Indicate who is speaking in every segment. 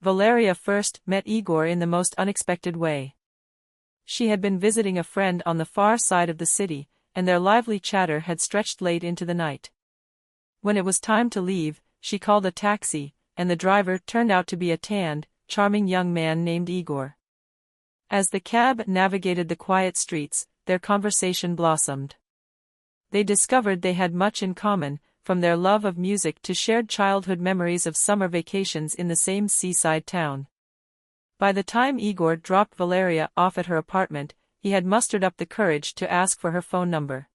Speaker 1: Valeria first met Igor in the most unexpected way. She had been visiting a friend on the far side of the city, and their lively chatter had stretched late into the night. When it was time to leave, she called a taxi, and the driver turned out to be a tanned, charming young man named Igor. As the cab navigated the quiet streets, their conversation blossomed. They discovered they had much in common, from their love of music to shared childhood memories of summer vacations in the same seaside town. By the time Igor dropped Valeria off at her apartment, he had mustered up the courage to ask for her phone number.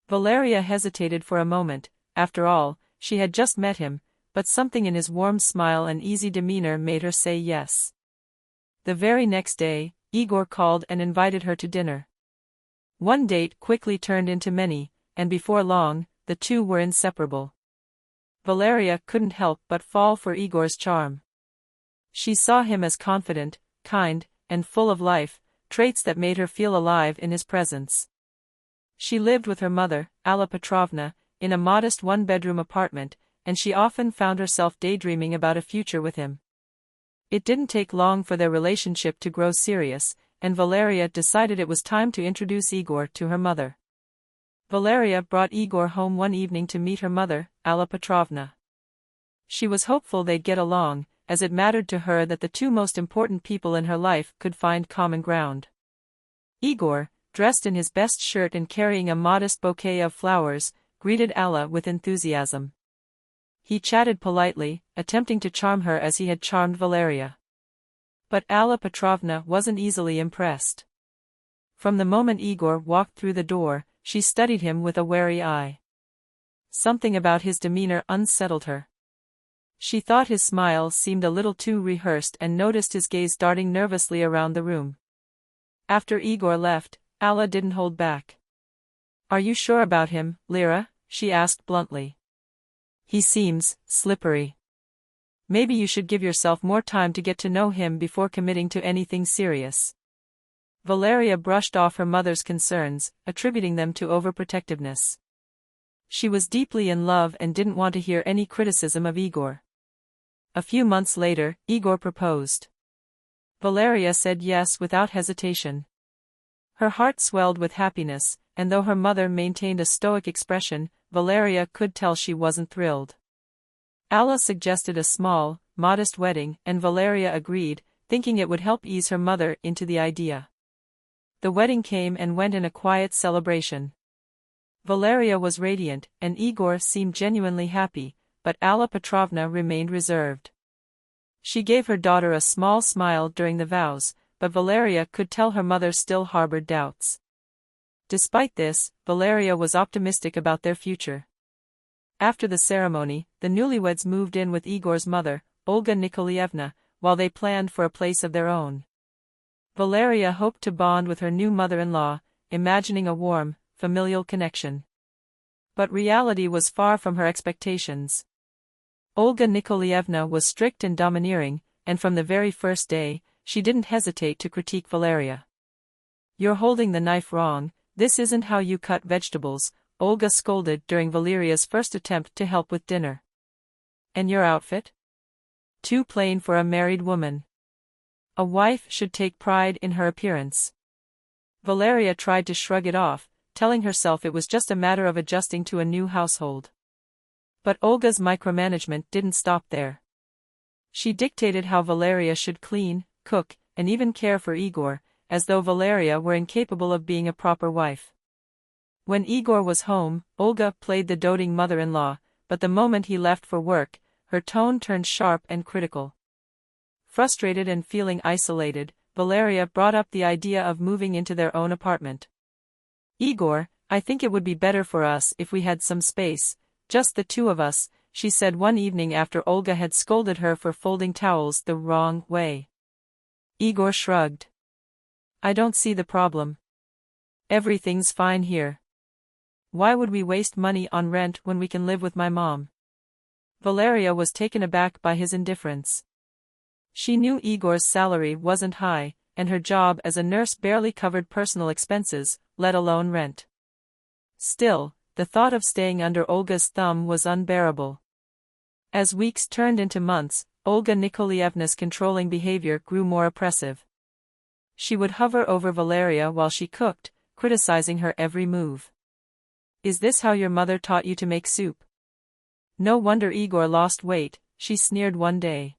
Speaker 1: Valeria hesitated for a moment. After all, she had just met him, but something in his warm smile and easy demeanor made her say yes. The very next day, Igor called and invited her to dinner. One date quickly turned into many, and before long, the two were inseparable. Valeria couldn't help but fall for Igor's charm. She saw him as confident, kind, and full of life, traits that made her feel alive in his presence. She lived with her mother, Alla Petrovna, in a modest one-bedroom apartment, and she often found herself daydreaming about a future with him. It didn't take long for their relationship to grow serious, and Valeria decided it was time to introduce Igor to her mother. Valeria brought Igor home one evening to meet her mother, Alla Petrovna. She was hopeful they'd get along, as it mattered to her that the two most important people in her life could find common ground. Igor, dressed in his best shirt and carrying a modest bouquet of flowers, greeted Alla with enthusiasm. He chatted politely, attempting to charm her as he had charmed Valeria. But Alla Petrovna wasn't easily impressed. From the moment Igor walked through the door, she studied him with a wary eye. Something about his demeanor unsettled her. She thought his smile seemed a little too rehearsed and noticed his gaze darting nervously around the room. After Igor left, Alla didn't hold back. "Are you sure about him, Lyra?" she asked bluntly. "He seems slippery. Maybe you should give yourself more time to get to know him before committing to anything serious." Valeria brushed off her mother's concerns, attributing them to overprotectiveness. She was deeply in love and didn't want to hear any criticism of Igor. A few months later, Igor proposed. Valeria said yes without hesitation. Her heart swelled with happiness, and though her mother maintained a stoic expression, Valeria could tell she wasn't thrilled. Alla suggested a small, modest wedding, and Valeria agreed, thinking it would help ease her mother into the idea. The wedding came and went in a quiet celebration. Valeria was radiant, and Igor seemed genuinely happy, but Alla Petrovna remained reserved. She gave her daughter a small smile during the vows, but Valeria could tell her mother still harbored doubts. Despite this, Valeria was optimistic about their future. After the ceremony, the newlyweds moved in with Igor's mother, Olga Nikolaevna, while they planned for a place of their own. Valeria hoped to bond with her new mother-in-law, imagining a warm, familial connection. But reality was far from her expectations. Olga Nikolaevna was strict and domineering, and from the very first day, she didn't hesitate to critique Valeria. "You're holding the knife wrong, this isn't how you cut vegetables," Olga scolded during Valeria's first attempt to help with dinner. "And your outfit? Too plain for a married woman. A wife should take pride in her appearance." Valeria tried to shrug it off, telling herself it was just a matter of adjusting to a new household. But Olga's micromanagement didn't stop there. She dictated how Valeria should clean, cook, and even care for Igor, as though Valeria were incapable of being a proper wife. When Igor was home, Olga played the doting mother-in-law, but the moment he left for work, her tone turned sharp and critical. Frustrated and feeling isolated, Valeria brought up the idea of moving into their own apartment. "Igor, I think it would be better for us if we had some space, just the two of us," she said one evening after Olga had scolded her for folding towels the wrong way. Igor shrugged. "I don't see the problem. Everything's fine here. Why would we waste money on rent when we can live with my mom?" Valeria was taken aback by his indifference. She knew Igor's salary wasn't high, and her job as a nurse barely covered personal expenses, let alone rent. Still, the thought of staying under Olga's thumb was unbearable. As weeks turned into months, Olga Nikolaevna's controlling behavior grew more oppressive. She would hover over Valeria while she cooked, criticizing her every move. "Is this how your mother taught you to make soup? No wonder Igor lost weight," she sneered one day.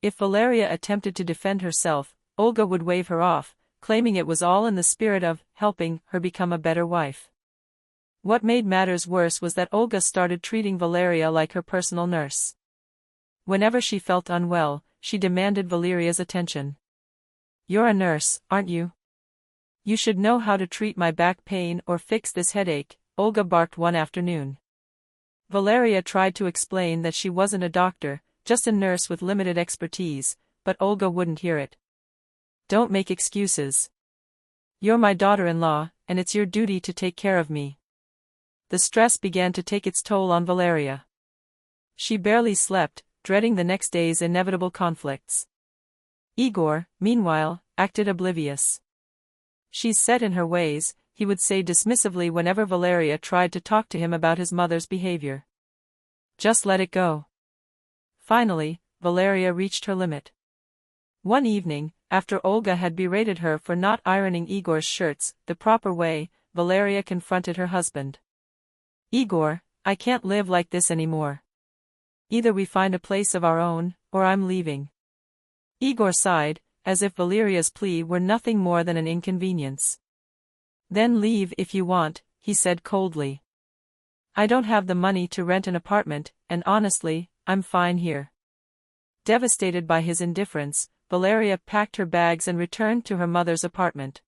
Speaker 1: If Valeria attempted to defend herself, Olga would wave her off, claiming it was all in the spirit of helping her become a better wife. What made matters worse was that Olga started treating Valeria like her personal nurse. Whenever she felt unwell, she demanded Valeria's attention. "You're a nurse, aren't you? You should know how to treat my back pain or fix this headache," Olga barked one afternoon. Valeria tried to explain that she wasn't a doctor, just a nurse with limited expertise, but Olga wouldn't hear it. "Don't make excuses. You're my daughter-in-law, and it's your duty to take care of me." The stress began to take its toll on Valeria. She barely slept, dreading the next day's inevitable conflicts. Igor, meanwhile, acted oblivious. "She's set in her ways," he would say dismissively whenever Valeria tried to talk to him about his mother's behavior. "Just let it go." Finally, Valeria reached her limit. One evening, after Olga had berated her for not ironing Igor's shirts the proper way, Valeria confronted her husband. "Igor, I can't live like this anymore. Either we find a place of our own, or I'm leaving." Igor sighed, as if Valeria's plea were nothing more than an inconvenience. "Then leave if you want," he said coldly. "I don't have the money to rent an apartment, and honestly, I'm fine here." Devastated by his indifference, Valeria packed her bags and returned to her mother's apartment.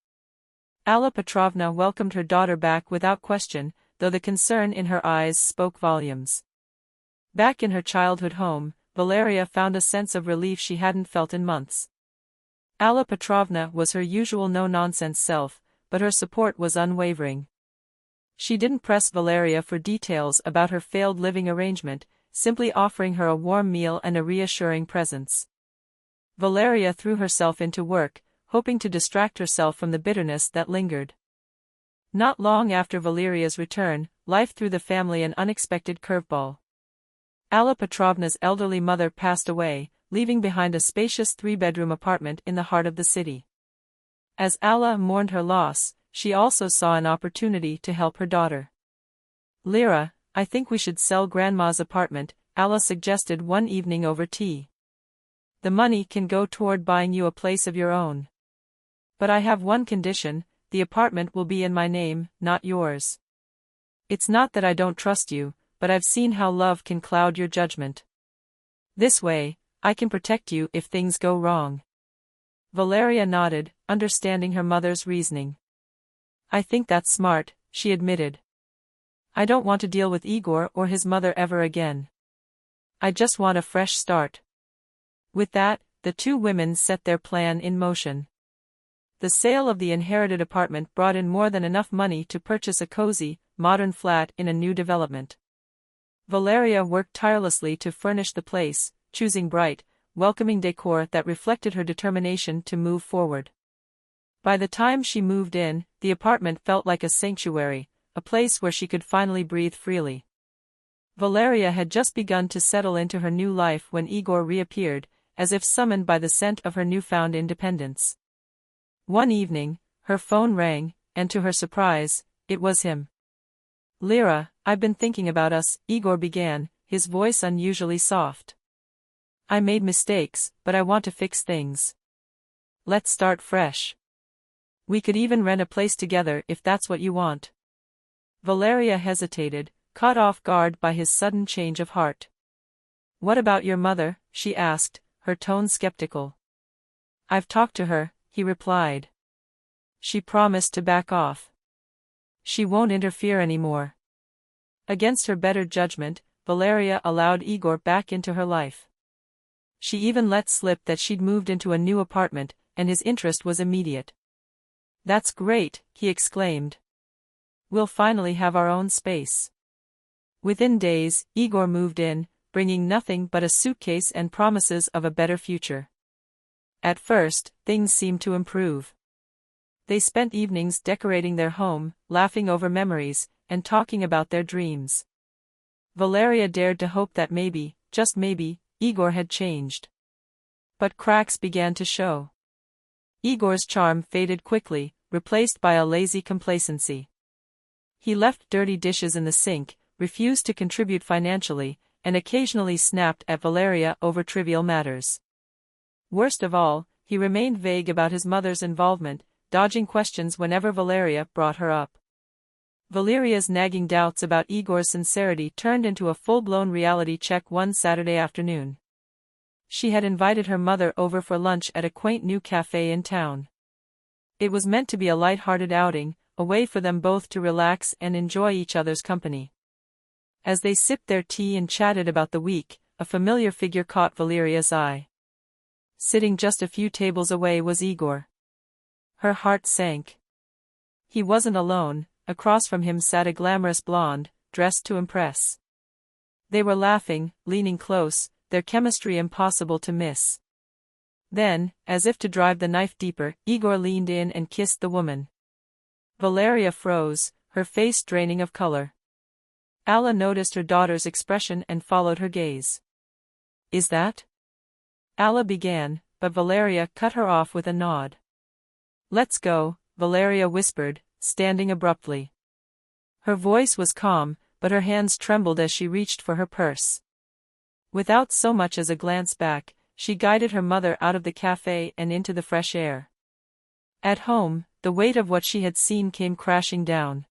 Speaker 1: Alla Petrovna welcomed her daughter back without question, though the concern in her eyes spoke volumes. Back in her childhood home, Valeria found a sense of relief she hadn't felt in months. Alla Petrovna was her usual no-nonsense self, but her support was unwavering. She didn't press Valeria for details about her failed living arrangement, simply offering her a warm meal and a reassuring presence. Valeria threw herself into work, hoping to distract herself from the bitterness that lingered. Not long after Valeria's return, life threw the family an unexpected curveball. Alla Petrovna's elderly mother passed away, leaving behind a spacious three-bedroom apartment in the heart of the city. As Alla mourned her loss, she also saw an opportunity to help her daughter. "Lyra, I think we should sell Grandma's apartment," Alla suggested one evening over tea. "The money can go toward buying you a place of your own. But I have one condition: the apartment will be in my name, not yours. It's not that I don't trust you, but I've seen how love can cloud your judgment. This way, I can protect you if things go wrong." Valeria nodded, understanding her mother's reasoning. "I think that's smart," she admitted. "I don't want to deal with Igor or his mother ever again. I just want a fresh start." With that, the two women set their plan in motion. The sale of the inherited apartment brought in more than enough money to purchase a cozy, modern flat in a new development. Valeria worked tirelessly to furnish the place, choosing bright, welcoming decor that reflected her determination to move forward. By the time she moved in, the apartment felt like a sanctuary, a place where she could finally breathe freely. Valeria had just begun to settle into her new life when Igor reappeared, as if summoned by the scent of her newfound independence. One evening, her phone rang, and to her surprise, it was him. "Lyra, I've been thinking about us," Igor began, his voice unusually soft. "I made mistakes, but I want to fix things. Let's start fresh. We could even rent a place together if that's what you want." Valeria hesitated, caught off guard by his sudden change of heart. "What about your mother?" she asked, her tone skeptical. "I've talked to her," he replied. "She promised to back off. She won't interfere anymore." Against her better judgment, Valeria allowed Igor back into her life. She even let slip that she'd moved into a new apartment, and his interest was immediate. "That's great," he exclaimed. "We'll finally have our own space." Within days, Igor moved in, bringing nothing but a suitcase and promises of a better future. At first, things seemed to improve. They spent evenings decorating their home, laughing over memories, and talking about their dreams. Valeria dared to hope that maybe, just maybe, Igor had changed. But cracks began to show. Igor's charm faded quickly, replaced by a lazy complacency. He left dirty dishes in the sink, refused to contribute financially, and occasionally snapped at Valeria over trivial matters. Worst of all, he remained vague about his mother's involvement, dodging questions whenever Valeria brought her up. Valeria's nagging doubts about Igor's sincerity turned into a full-blown reality check one Saturday afternoon. She had invited her mother over for lunch at a quaint new cafe in town. It was meant to be a light-hearted outing, a way for them both to relax and enjoy each other's company. As they sipped their tea and chatted about the week, a familiar figure caught Valeria's eye. Sitting just a few tables away was Igor. Her heart sank. He wasn't alone. Across from him sat a glamorous blonde, dressed to impress. They were laughing, leaning close, their chemistry impossible to miss. Then, as if to drive the knife deeper, Igor leaned in and kissed the woman. Valeria froze, her face draining of color. Alla noticed her daughter's expression and followed her gaze. "Is that?" Alla began, but Valeria cut her off with a nod. "Let's go," Valeria whispered, standing abruptly. Her voice was calm, but her hands trembled as she reached for her purse. Without so much as a glance back, she guided her mother out of the cafe and into the fresh air. At home, the weight of what she had seen came crashing down.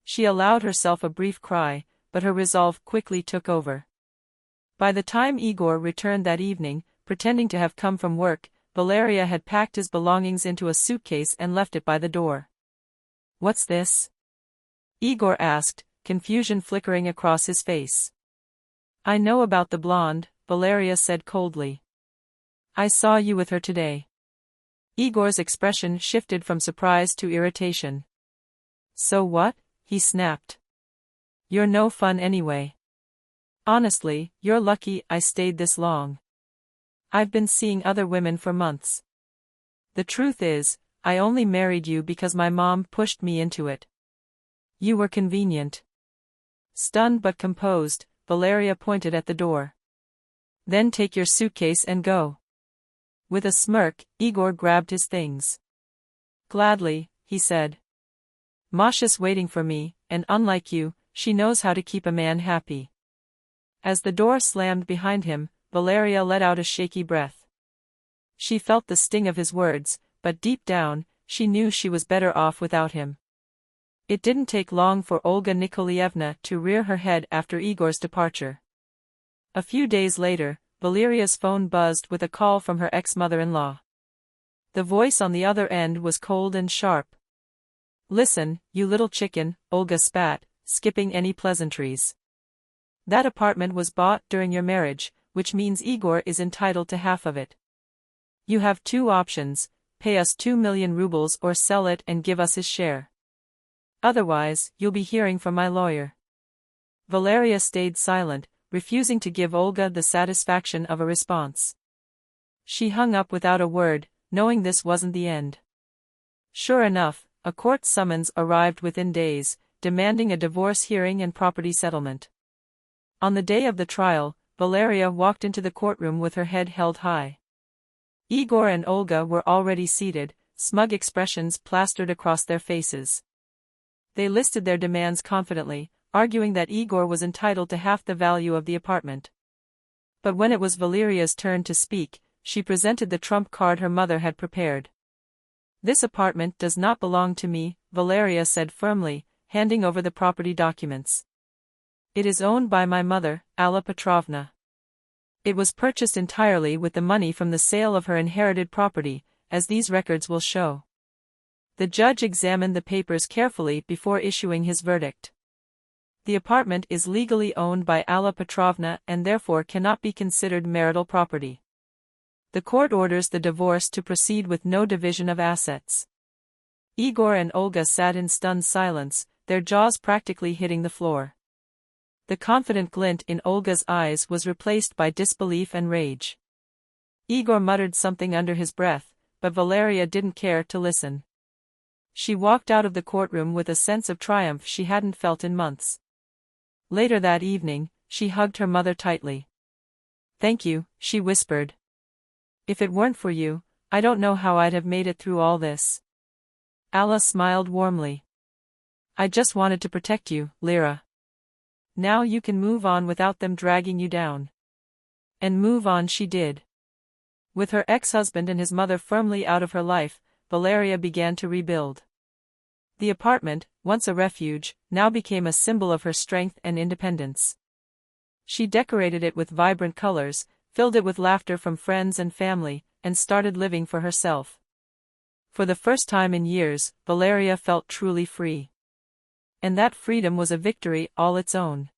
Speaker 1: She allowed herself a brief cry, but her resolve quickly took over. By the time Igor returned that evening, pretending to have come from work, Valeria had packed his belongings into a suitcase and left it by the door. "What's this?" Igor asked, confusion flickering across his face. "I know about the blonde," Valeria said coldly. "I saw you with her today." Igor's expression shifted from surprise to irritation. "So what?" he snapped. "You're no fun anyway. Honestly, you're lucky I stayed this long. I've been seeing other women for months. The truth is, I only married you because my mom pushed me into it. You were convenient." Stunned but composed, Valeria pointed at the door. "Then take your suitcase and go." With a smirk, Igor grabbed his things. "Gladly," he said. "Masha's waiting for me, and unlike you, she knows how to keep a man happy." As the door slammed behind him, Valeria let out a shaky breath. She felt the sting of his words, but deep down, she knew she was better off without him. It didn't take long for Olga Nikolaevna to rear her head after Igor's departure. A few days later, Valeria's phone buzzed with a call from her ex-mother-in-law. The voice on the other end was cold and sharp. "Listen, you little chicken," Olga spat, skipping any pleasantries. "That apartment was bought during your marriage, which means Igor is entitled to half of it. You have two options: pay us 2 million rubles or sell it and give us his share. Otherwise, you'll be hearing from my lawyer." Valeria stayed silent, refusing to give Olga the satisfaction of a response. She hung up without a word, knowing this wasn't the end. Sure enough, a court summons arrived within days, demanding a divorce hearing and property settlement. On the day of the trial, Valeria walked into the courtroom with her head held high. Igor and Olga were already seated, smug expressions plastered across their faces. They listed their demands confidently, arguing that Igor was entitled to half the value of the apartment. But when it was Valeria's turn to speak, she presented the trump card her mother had prepared. "This apartment does not belong to me," Valeria said firmly, handing over the property documents. "It is owned by my mother, Alla Petrovna. It was purchased entirely with the money from the sale of her inherited property, as these records will show." The judge examined the papers carefully before issuing his verdict. "The apartment is legally owned by Alla Petrovna and therefore cannot be considered marital property. The court orders the divorce to proceed with no division of assets." Igor and Olga sat in stunned silence, their jaws practically hitting the floor. The confident glint in Olga's eyes was replaced by disbelief and rage. Igor muttered something under his breath, but Valeria didn't care to listen. She walked out of the courtroom with a sense of triumph she hadn't felt in months. Later that evening, she hugged her mother tightly. Thank you, she whispered. If it weren't for you, I don't know how I'd have made it through all this. Allah smiled warmly. I just wanted to protect you, Lyra. Now you can move on without them dragging you down. And move on she did. With her ex-husband and his mother firmly out of her life, Valeria began to rebuild. The apartment, once a refuge, now became a symbol of her strength and independence. She decorated it with vibrant colors, filled it with laughter from friends and family, and started living for herself. For the first time in years, Valeria felt truly free. And that freedom was a victory all its own.